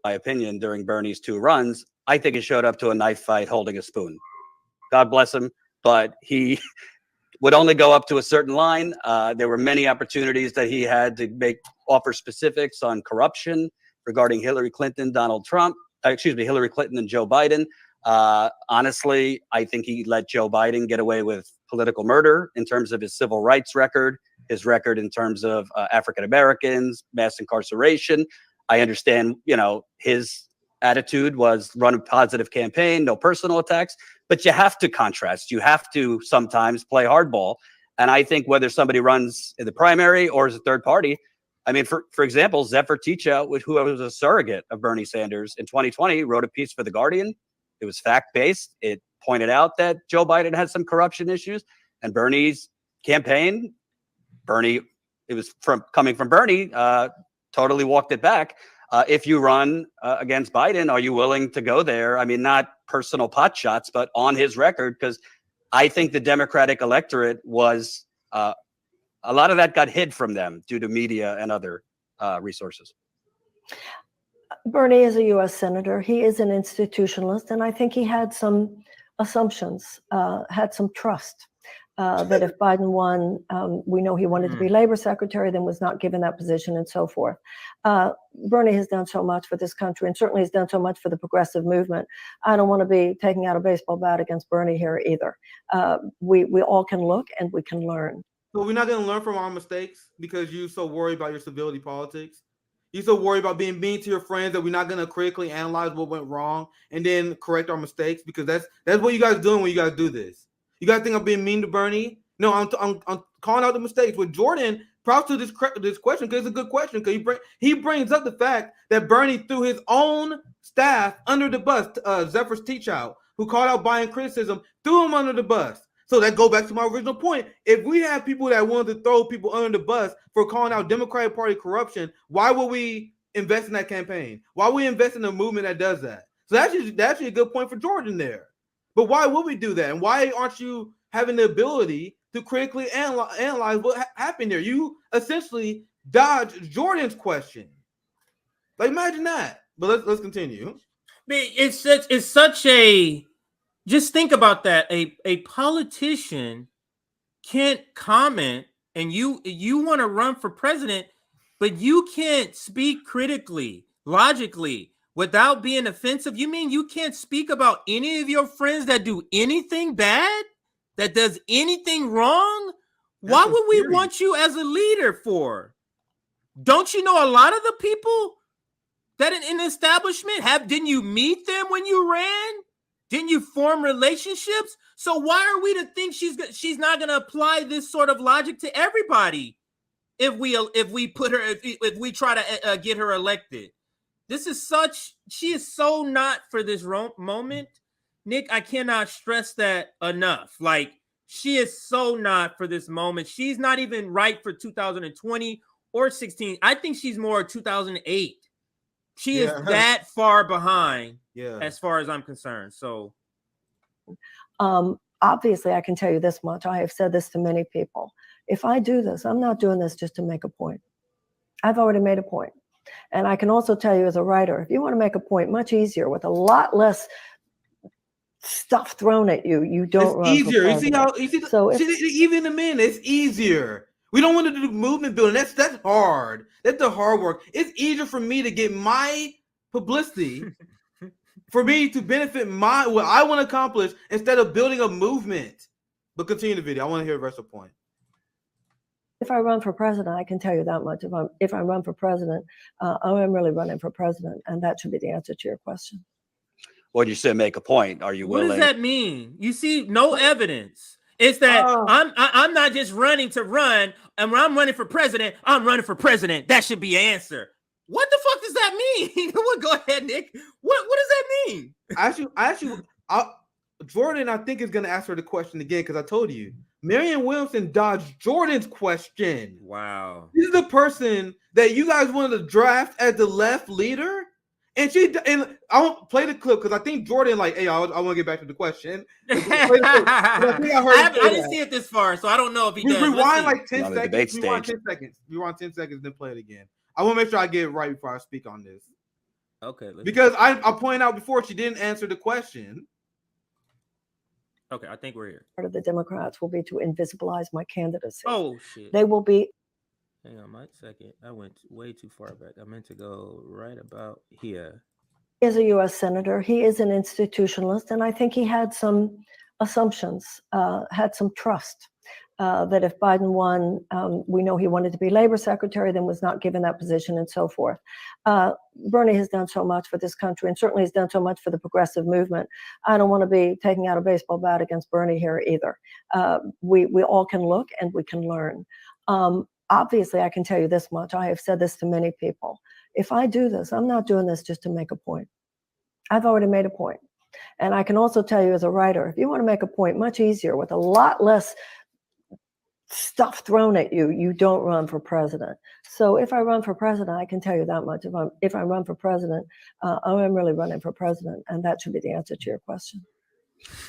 my opinion, during Bernie's 2 runs, I think he showed up to a knife fight holding a spoon. God bless him, but he would only go up to a certain line. There were many opportunities that he had to offer specifics on corruption regarding Hillary Clinton, Hillary Clinton and Joe Biden. Honestly, I think he let Joe Biden get away with political murder in terms of his civil rights record, his record in terms of African Americans, mass incarceration. I understand, his attitude was run a positive campaign, no personal attacks, but you have to contrast. You have to sometimes play hardball. And I think whether somebody runs in the primary or as a third party, I mean, for example, Zephyr Teachout, who was a surrogate of Bernie Sanders in 2020, wrote a piece for The Guardian. It was fact-based. It pointed out that Joe Biden had some corruption issues, and Bernie's campaign, it was coming from Bernie, totally walked it back. If you run against Biden, are you willing to go there? I mean, not personal pot shots, but on his record, because I think the Democratic electorate was a lot of that got hid from them due to media and other resources. Bernie is a U.S. senator. He is an institutionalist, and I think he had some assumptions, had some trust that if Biden won, we know he wanted to be labor secretary, then was not given that position and so forth. Bernie has done so much for this country and certainly has done so much for the progressive movement. I don't want to be taking out a baseball bat against Bernie here either. We all can look and we can learn. So we're not going to learn from our mistakes because you're so worried about your civility politics. You're so worried about being mean to your friends that we're not going to critically analyze what went wrong and then correct our mistakes, because that's what you guys are doing when you guys do this. You guys think I'm being mean to Bernie? No, I'm calling out the mistakes. With Jordan, props to this question, because it's a good question, because he brings up the fact that Bernie threw his own staff under the bus. Zephyr Teachout, who called out Biden criticism, threw him under the bus. So that goes back to my original point. If we have people that want to throw people under the bus for calling out Democratic Party corruption, why would we invest in that campaign? Why would we invest in a movement that does that? So that's actually a good point for Jordan there. But why would we do that? And why aren't you having the ability to critically analyze what happened there? You essentially dodged Jordan's question. Like, imagine that. But let's continue. It's such a... Just think about that. A politician can't comment, and you want to run for president, but you can't speak critically, logically, without being offensive. You mean you can't speak about any of your friends that do anything bad, that does anything wrong? Why would we want you as a leader for? Don't you know a lot of the people that in the establishment didn't you meet them when you ran? Didn't you form relationships? So why are we to think she's not going to apply this sort of logic to everybody if we try to get her elected? She is so not for this moment. Nick, I cannot stress that enough. Like, she is so not for this moment. She's not even right for 2020 or 16. I think she's more 2008. She is that far behind, as far as I'm concerned. So, obviously, I can tell you this much. I have said this to many people. If I do this, I'm not doing this just to make a point. I've already made a point. And I can also tell you as a writer, if you want to make a point much easier with a lot less stuff thrown at you, you don't run easier. for You see how even the men, it's easier. We don't want to do movement building. That's hard. That's the hard work. It's easier for me to get my publicity, for me to benefit what I want to accomplish instead of building a movement. But continue the video. I want to hear the rest of the point. If I run for president, I can tell you that much. If I run for president, I am really running for president, and that should be the answer to your question. Well, you said make a point. Are you willing? What does that mean? You see no evidence. It's that I'm not just running to run, and when I'm running for president, I'm running for president. That should be an answer. What the fuck does that mean? Well, go ahead, Nick. What does that mean? Jordan, I think, is going to ask her the question again, because I told you, Marianne Williamson dodged Jordan's question. Wow. This is the person that you guys wanted to draft as the left leader. And I won't play the clip because I think Jordan, like, hey, I want to get back to the question. I didn't see it this far, so I don't know if he does. Rewind like 10 seconds. Rewind 10 seconds. Rewind 10 seconds, then play it again. I want to make sure I get it right before I speak on this. Okay. Because I pointed out before she didn't answer the question. Okay, I think we're here. Part of the Democrats will be to invisibilize my candidacy. Oh shit! They will be. Hang on, Mike. Second, I went way too far back. I meant to go right about here. He is a U.S. senator. He is an institutionalist, and I think he had some assumptions, had some trust that if Biden won, we know he wanted to be labor secretary, then was not given that position, and so forth. Bernie has done so much for this country, and certainly has done so much for the progressive movement. I don't want to be taking out a baseball bat against Bernie here either. We all can look and we can learn. Obviously, I can tell you this much. I have said this to many people. If I do this, I'm not doing this just to make a point. I've already made a point. And I can also tell you as a writer, if you want to make a point much easier with a lot less stuff thrown at you, you don't run for president. So if I run for president, I can tell you that much. If I run for president, I'm really running for president. And that should be the answer to your question.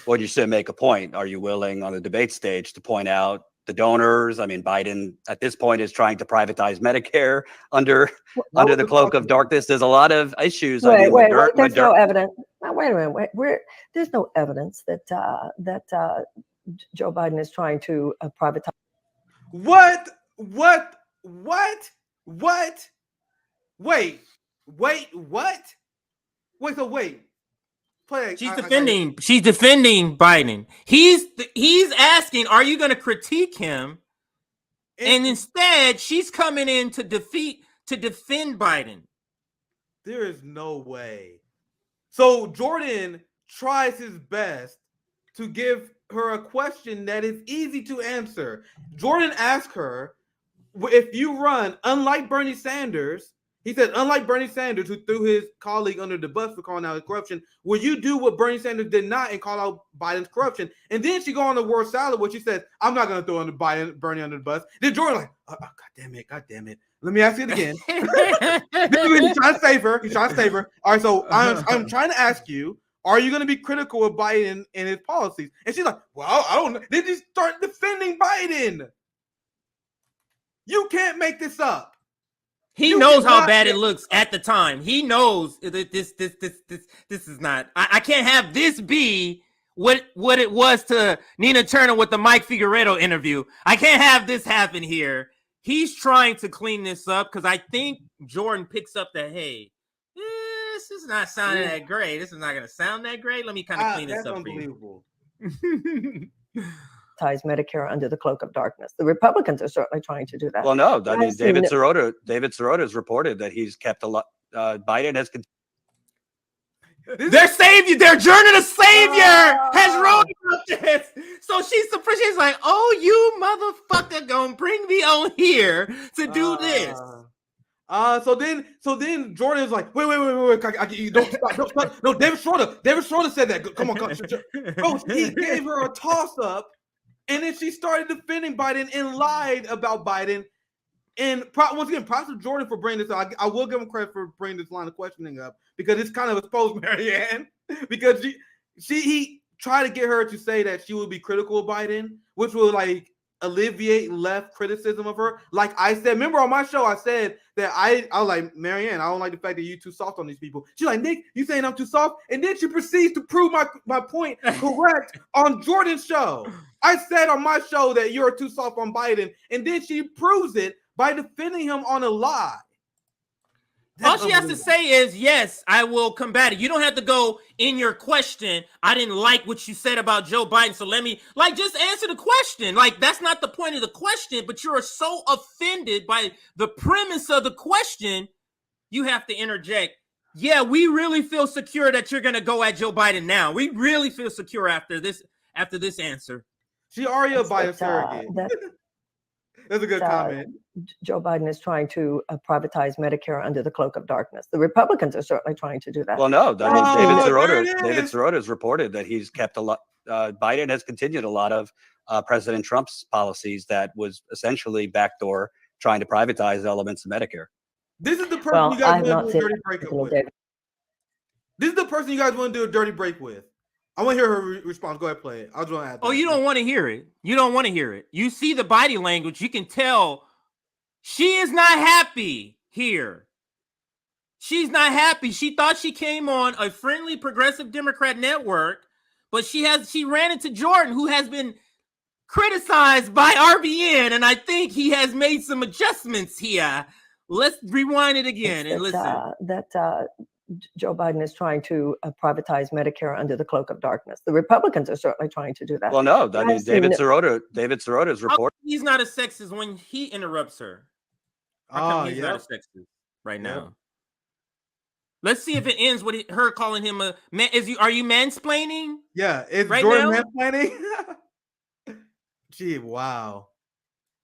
Well, you said make a point. Are you willing on the debate stage to point out the donors? I mean, Biden at this point is trying to privatize Medicare under the cloak of darkness. There's a lot of issues. Wait, there's no evidence. Now, wait a minute. There's no evidence that Joe Biden is trying to privatize. What? Wait. So wait. She's defending Biden. He's asking, are you going to critique him? And instead, she's coming in to defend Biden. There is no way. So Jordan tries his best to give her a question that is easy to answer. Jordan asked her, if you run, unlike Bernie Sanders, he said, unlike Bernie Sanders, who threw his colleague under the bus for calling out his corruption, will you do what Bernie Sanders did not and call out Biden's corruption? And then she go on the word salad where she says, I'm not going to throw Bernie under the bus. Then Jordan like, God damn it. Let me ask it again. He's trying to save her. All right, so I'm trying to ask you, are you going to be critical of Biden and his policies? And she's like, well, I don't know. They just start defending Biden. You can't make this up. He knows how bad it looks at the time. He knows that this is not. I can't have this be what it was to Nina Turner with the Mike Figueredo interview. I can't have this happen here. He's trying to clean this up because I think Jordan picks up that, hey, this is not sounding that great. This is not going to sound that great. Let me kind of clean this up for you. Medicare under the cloak of darkness. The Republicans are certainly trying to do that. Well, no, I mean, David Sirota has reported that he's kept a lot. Biden has. Their savior, their journey to savior has rolled up this. So she's like, oh, you motherfucker gonna bring me on here to do this. So then Jordan is like, wait, you don't stop. No, David Schroeder said that. Come on. Bro, he gave her a toss up. And then she started defending Biden and lied about Biden. And once again, props to Jordan for bringing this up. I will give him credit for bringing this line of questioning up because it's kind of exposed Marianne. Because he tried to get her to say that she would be critical of Biden, which will like alleviate left criticism of her. Like I said, remember on my show, I said that I was like, Marianne, I don't like the fact that you're too soft on these people. She's like, Nick, you saying I'm too soft? And then she proceeds to prove my point correct on Jordan's show. I said on my show that you're too soft on Biden, and then she proves it by defending him on a lie. All she has to say is, yes, I will combat it. You don't have to go in your question, I didn't like what you said about Joe Biden, so let me, just answer the question. That's not the point of the question, but you're so offended by the premise of the question, you have to interject. Yeah, we really feel secure that you're going to go at Joe Biden now. We really feel secure after this answer. She already a Biden surrogate. That's a good comment. Joe Biden is trying to privatize Medicare under the cloak of darkness. The Republicans are certainly trying to do that. Well, no, I mean, David Sirota has reported that he's kept a lot. Biden has continued a lot of President Trump's policies that was essentially backdoor trying to privatize elements of Medicare. This is the person you guys want to do a dirty breakup with. This is the person you guys want to do a dirty break with. I want to hear her response. Go ahead, play it. I'll just want to add. Oh, you don't want to hear it. You don't want to hear it. You see the body language. You can tell she is not happy here. She's not happy. She thought she came on a friendly progressive Democrat network, but she ran into Jordan, who has been criticized by RBN, and I think he has made some adjustments here. Let's rewind it again and listen. Joe Biden is trying to privatize Medicare under the cloak of darkness. The Republicans are certainly trying to do that. Well, no, I mean, David Sirota's report. He's not a sexist when he interrupts her. How come he's not a sexist right now? Let's see if it ends with her calling him a man. Are you mansplaining? Yeah, is right Jordan now? mansplaining? Gee, wow.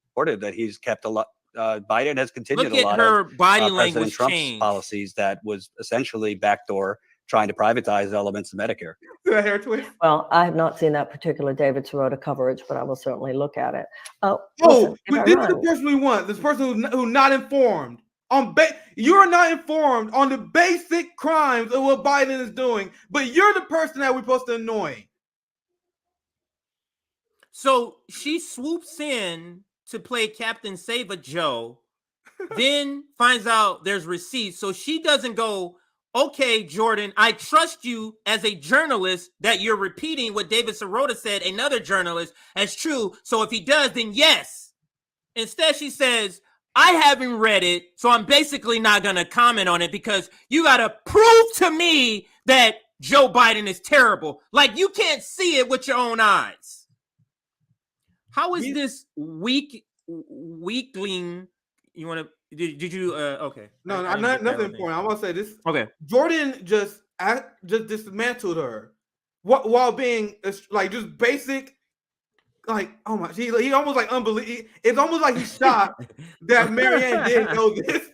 Reported that he's kept a lot. Biden has continued Look a lot at her of body President language Trump's change. policies that was essentially backdoor trying to privatize elements of Medicare. The hair twist. Well, I have not seen that particular David Sirota coverage, but I will certainly look at it. But this is the person we want. This person who's not informed. You're not informed on the basic crimes of what Biden is doing, but you're the person that we're supposed to annoy. So she swoops in to play Captain Save Joe, then finds out there's receipts. So she doesn't go, okay, Jordan, I trust you as a journalist that you're repeating what David Sirota said, another journalist, as true. So if he does, then yes. Instead, she says, I haven't read it, so I'm basically not going to comment on it because you got to prove to me that Joe Biden is terrible. Like you can't see it with your own eyes. How is this weakling? You want to? Did you? Okay. No, nothing important. I want to say this. Okay. Jordan just dismantled her, while being like just basic. Like, oh my, he almost like unbelievable. It's almost like he's shocked that Marianne didn't know this.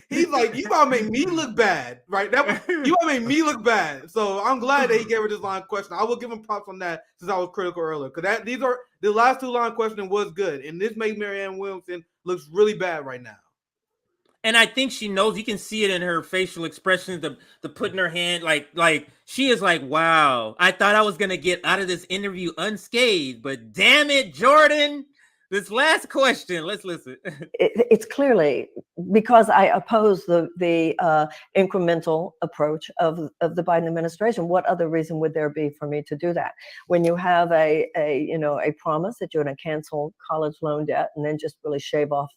He's like, you gotta make me look bad, right? You gotta make me look bad. So I'm glad that he gave her this line of question. I will give him props on that since I was critical earlier. Because these are the last two line questioning was good. And this makes Marianne Williamson looks really bad right now. And I think she knows. You can see it in her facial expressions, the putting her hand like she is like, wow, I thought I was gonna get out of this interview unscathed, but damn it, Jordan. This last question, let's listen. It's clearly because I oppose the incremental approach of the Biden administration. What other reason would there be for me to do that? When you have a promise that you're going to cancel college loan debt and then just really shave off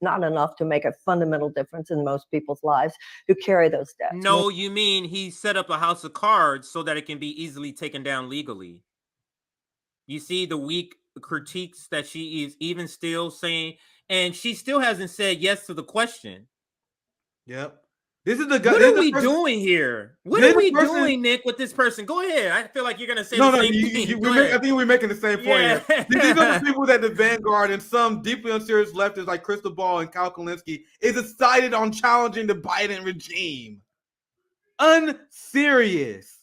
not enough to make a fundamental difference in most people's lives who carry those debts. No, you mean he set up a house of cards so that it can be easily taken down legally. You see the weak critiques that she is even still saying, and she still hasn't said yes to the question. Yep. This is the guy. What are we doing here? What are we doing, Nick, with this person? Go ahead. I feel like you're gonna say the same thing. I think we're making the same point here. These are the people that the Vanguard and some deeply unserious leftists like Crystal Ball and Kyle Kalinske is decided on challenging the Biden regime. Unserious.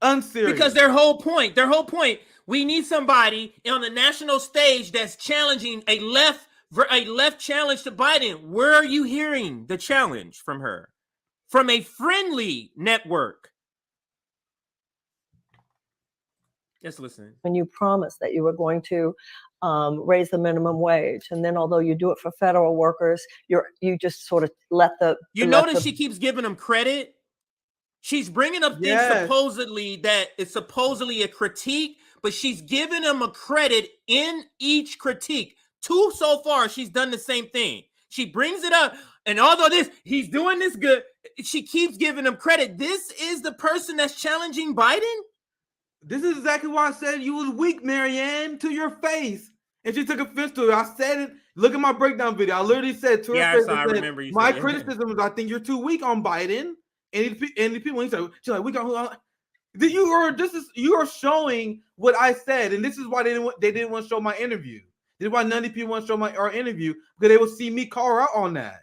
Because their whole point, we need somebody on the national stage that's challenging a left challenge to Biden. Where are you hearing the challenge from her? From a friendly network. Just listen. When you promised that you were going to raise the minimum wage, and then although you do it for federal workers, you just sort of let the. You notice she keeps giving them credit. She's bringing up things supposedly that it's supposedly a critique, but she's giving them a credit in each critique. Two so far, she's done the same thing. She brings it up, and although he's doing this good, she keeps giving him credit. This is the person that's challenging Biden? This is exactly why I said you was weak, Marianne, to your face. And she took offense to it. I said it. Look at my breakdown video. I literally said to her face, I remember you my criticism is I think you're too weak on Biden. And the people, she's like, we got you are showing what I said, and this is why they didn't want to show my interview. This is why none of the people want to show our interview, because they will see me call her out on that.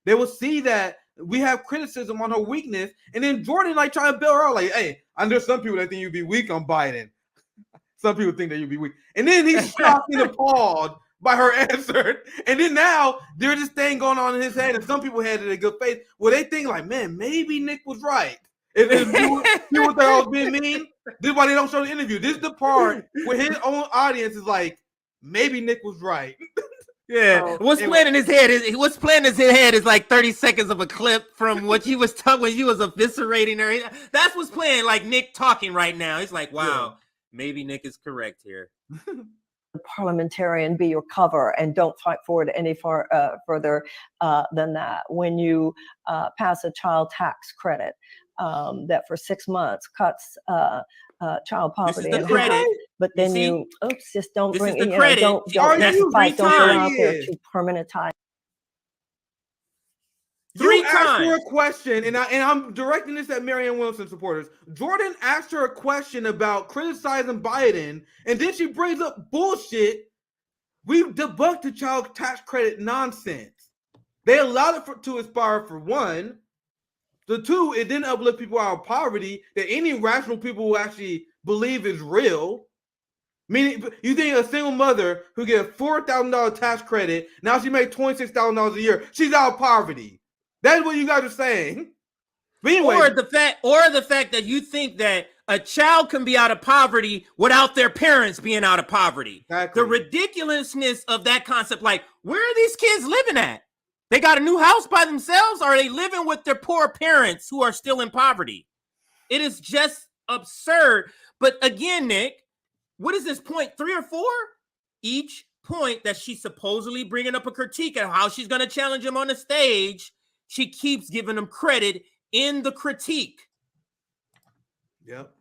They will see that we have criticism on her weakness, and then Jordan like trying to bail her out, like, hey, I know some people that think you'd be weak on Biden. Some people think that you'd be weak, and then he's shocked and appalled by her answer, and then now there's this thing going on in his head, and some people had it in good faith. Well, they think like, man, maybe Nick was right. And people think I was being mean. This is why they don't show the interview. This is the part where his own audience is like, maybe Nick was right. Yeah, what's playing in his head is like 30 seconds of a clip from what you was talking when you was eviscerating her. That's what's playing, like Nick talking right now. He's like, wow, maybe Nick is correct here. Parliamentarian be your cover and don't fight forward any further than that. When you pass a child tax credit that for 6 months cuts child poverty, this is the credit. But then just don't bring the credit. Don't go out there to permanentize. You asked her a question, and I'm directing this at Marianne Williamson supporters. Jordan asked her a question about criticizing Biden, and then she brings up bullshit. We've debunked the child tax credit nonsense. They allowed it to expire for one. The two, it didn't uplift people out of poverty that any rational people will actually believe is real. Meaning, you think a single mother who gets a $4,000 tax credit, now she makes $26,000 a year, she's out of poverty. That's what you guys are saying. But anyway, or the fact that you think that a child can be out of poverty without their parents being out of poverty. Exactly. The ridiculousness of that concept, like, where are these kids living at? They got a new house by themselves, or are they living with their poor parents who are still in poverty? It is just absurd. But again, Nick, what is this point, 3 or 4? Each point that she's supposedly bringing up a critique of how she's going to challenge him on the stage, she keeps giving him credit in the critique. Yep.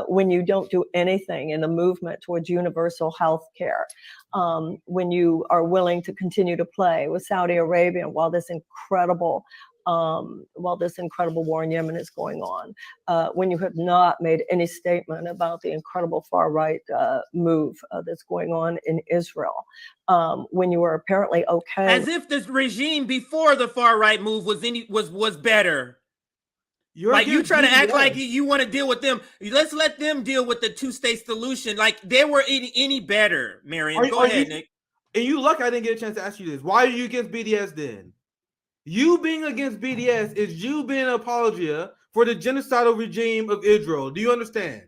When you don't do anything in the movement towards universal health care, when you are willing to continue to play with Saudi Arabia while this incredible war in Yemen is going on, when you have not made any statement about the incredible far-right move that's going on in Israel, when you are apparently okay. As if this regime before the far-right move was better. Like, you trying to act like you want to deal with them. Let's let them deal with the two-state solution. Like they were any better, Marianne. Go ahead, Nick. And you lucky I didn't get a chance to ask you this. Why are you against BDS then? You being against BDS is you being an apologia for the genocidal regime of Israel. Do you understand?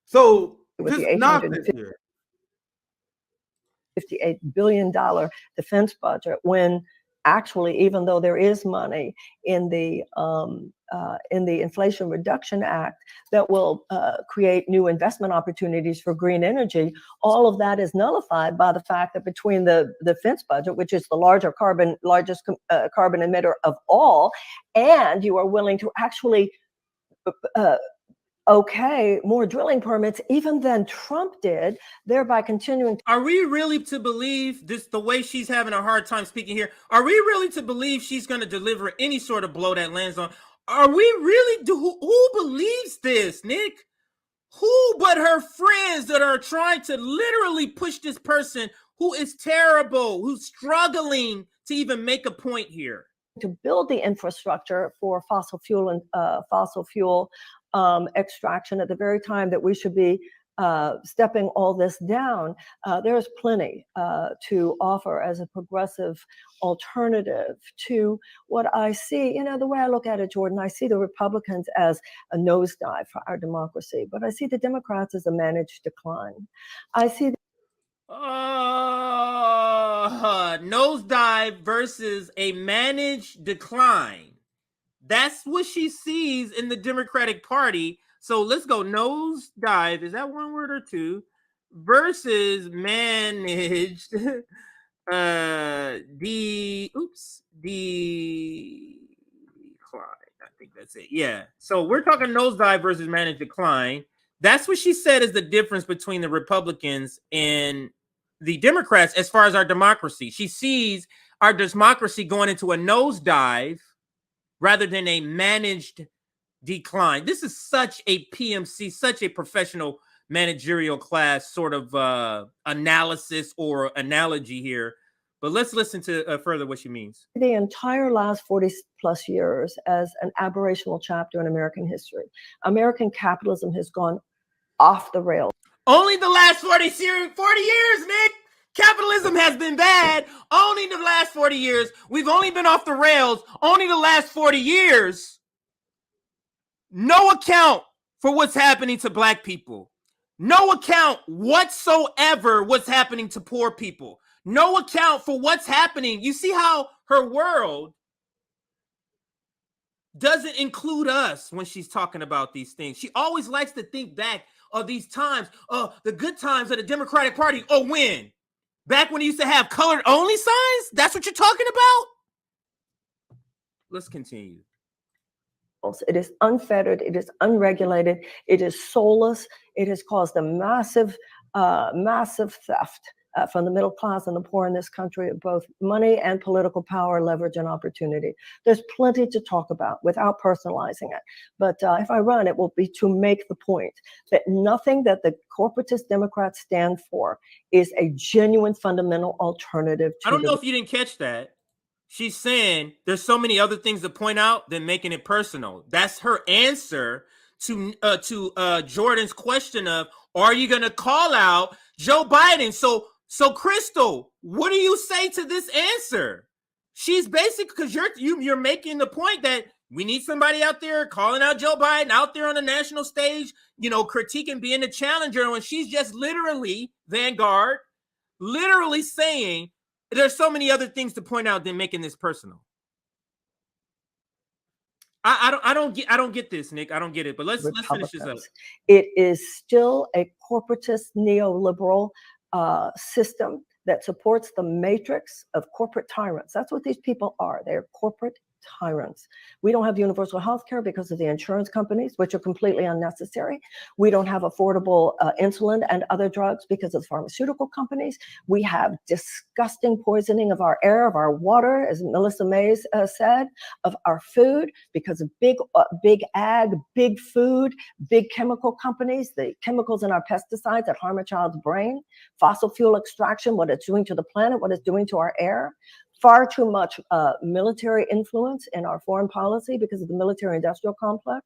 So just nonsense here. $58 billion defense budget, when actually, even though there is money in the Inflation Reduction Act that will create new investment opportunities for green energy, all of that is nullified by the fact that between the defense budget, which is the largest carbon emitter of all, and you are willing to actually more drilling permits even than Trump did, thereby continuing. Are we really to believe this, the way she's having a hard time speaking here? Are we really to believe she's going to deliver any sort of blow that lands on? Are we really? Who believes this, Nick? Who but her friends that are trying to literally push this person who is terrible, who's struggling to even make a point here? To build the infrastructure for fossil fuel extraction at the very time that we should be stepping all this down, there's plenty to offer as a progressive alternative to what I see. The way I look at it, Jordan, I see the Republicans as a nosedive for our democracy, but I see the Democrats as a managed decline. I see nosedive versus a managed decline. That's what she sees in the Democratic Party. So let's go nosedive. Is that one word or two? Versus managed decline. I think that's it. Yeah. So we're talking nosedive versus managed decline. That's what she said is the difference between the Republicans and the Democrats as far as our democracy. She sees our democracy going into a nosedive rather than a managed decline. This is such a PMC, such a professional managerial class sort of analysis or analogy here. But let's listen to further what she means. The entire last 40 plus years as an aberrational chapter in American history. American capitalism has gone off the rails. Only the last 40 years, Nick. Capitalism has been bad. Only the last 40 years. We've only been off the rails. Only the last 40 years. No account for what's happening to Black people. No account whatsoever what's happening to poor people. No account for what's happening. You see how her world doesn't include us when she's talking about these things. She always likes to think back of these times, the good times of the Democratic Party. Oh, when? Back when he used to have colored only signs? That's what you're talking about? Let's continue. It is unfettered. It is unregulated. It is soulless. It has caused a massive theft from the middle class and the poor in this country of both money and political power, leverage, and opportunity. There's plenty to talk about without personalizing it. But if I run, it will be to make the point that nothing that the corporatist Democrats stand for is a genuine fundamental alternative to I don't know if you didn't catch that. She's saying there's so many other things to point out than making it personal. That's her answer to Jordan's question of, are you going to call out Joe Biden? So Crystal, what do you say to this answer? She's basically, because you're making the point that we need somebody out there calling out Joe Biden out there on the national stage, critiquing, being a challenger, when she's just literally Vanguard, literally saying there's so many other things to point out than making this personal. I don't get this, Nick. I don't get it. But let's finish this up. It is still a corporatist neoliberal system that supports the matrix of corporate tyrants. That's what these people are. They're corporate tyrants. We don't have universal health care because of the insurance companies, which are completely unnecessary. We don't have affordable insulin and other drugs because of the pharmaceutical companies. We have disgusting poisoning of our air, of our water, as Melissa Mays said, of our food because of big ag, big food, big chemical companies, the chemicals in our pesticides that harm a child's brain, fossil fuel extraction, what it's doing to the planet, what it's doing to our air. Far too much military influence in our foreign policy because of the military-industrial complex.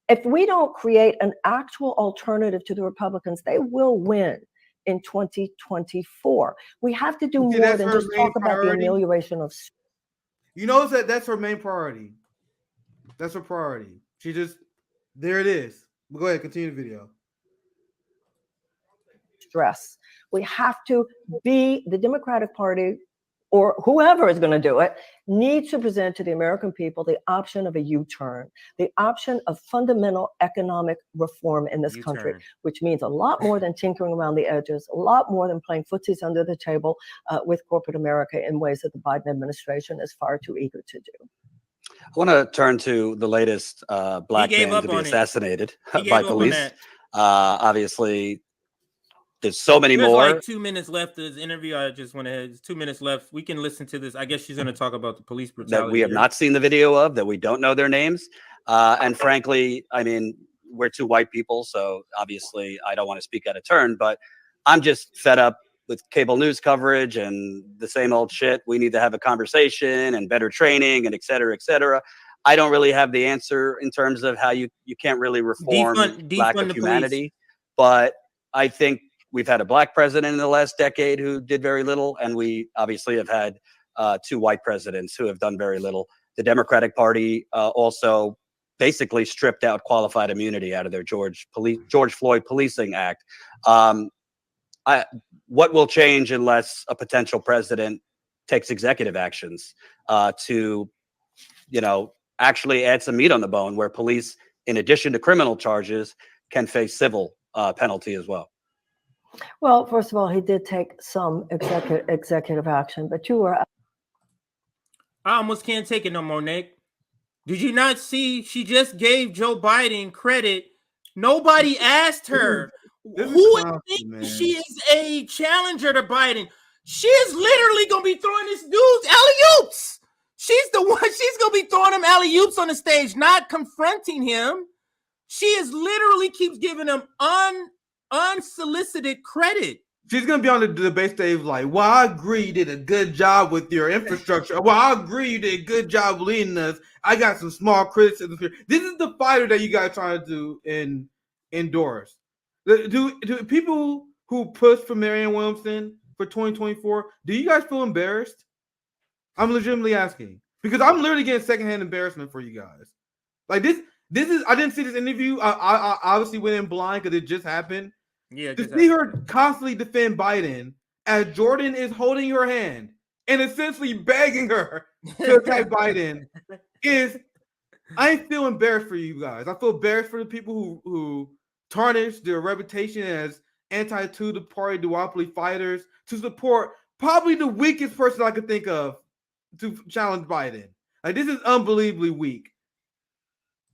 If we don't create an actual alternative to the Republicans, they will win in 2024. We have to do more than just talk about the amelioration of. You know that's her main priority. That's her priority. There it is. Go ahead, continue the video. Stress. We have to be the Democratic Party, or whoever is going to do it, needs to present to the American people the option of a U-turn, the option of fundamental economic reform in this country, which means a lot more than tinkering around the edges, a lot more than playing footsies under the table with corporate America in ways that the Biden administration is far too eager to do. I want to turn to the latest black man to be assassinated by police. Obviously, there's so many more. Like 2 minutes left of this interview. I just want to have 2 minutes left. We can listen to this. I guess she's going to talk about the police brutality that we have not seen the video of, that we don't know their names. And frankly, I mean, we're two white people, so obviously I don't want to speak out of turn, but I'm just fed up with cable news coverage and the same old shit. We need to have a conversation and better training and et cetera, et cetera. I don't really have the answer in terms of how you can't really reform lack of humanity, but I think we've had a black president in the last decade who did very little, and we obviously have had two white presidents who have done very little. The Democratic Party also basically stripped out qualified immunity out of their George Floyd Policing Act. What will change unless a potential president takes executive actions to, actually add some meat on the bone, where police, in addition to criminal charges, can face civil penalty as well? Well, first of all, he did take some executive action, but you were. I almost can't take it no more, Nick. Did you not see? She just gave Joe Biden credit. Nobody asked her who would think she is a challenger to Biden. She is literally going to be throwing this dude's alley-oops. She's the one. She's going to be throwing him alley-oops on the stage, not confronting him. She is literally keeps giving him unsolicited credit. She's gonna be on the debate stage like, well, I agree you did a good job with your infrastructure. Well, I agree you did a good job leading us. I got some small criticism here. This is the fighter that you guys trying to do endorse. Do people who push for Marianne Williamson for 2024, do you guys feel embarrassed? I'm legitimately asking, because I'm literally getting secondhand embarrassment for you guys. Like this is I didn't see this interview. I obviously went in blind because it just happened. Yeah, To see her constantly defend Biden as Jordan is holding her hand and essentially begging her to attack Biden I feel embarrassed for you guys. I feel embarrassed for the people who tarnish their reputation as anti-two party duopoly fighters to support probably the weakest person I could think of to challenge Biden. Like, this is unbelievably weak.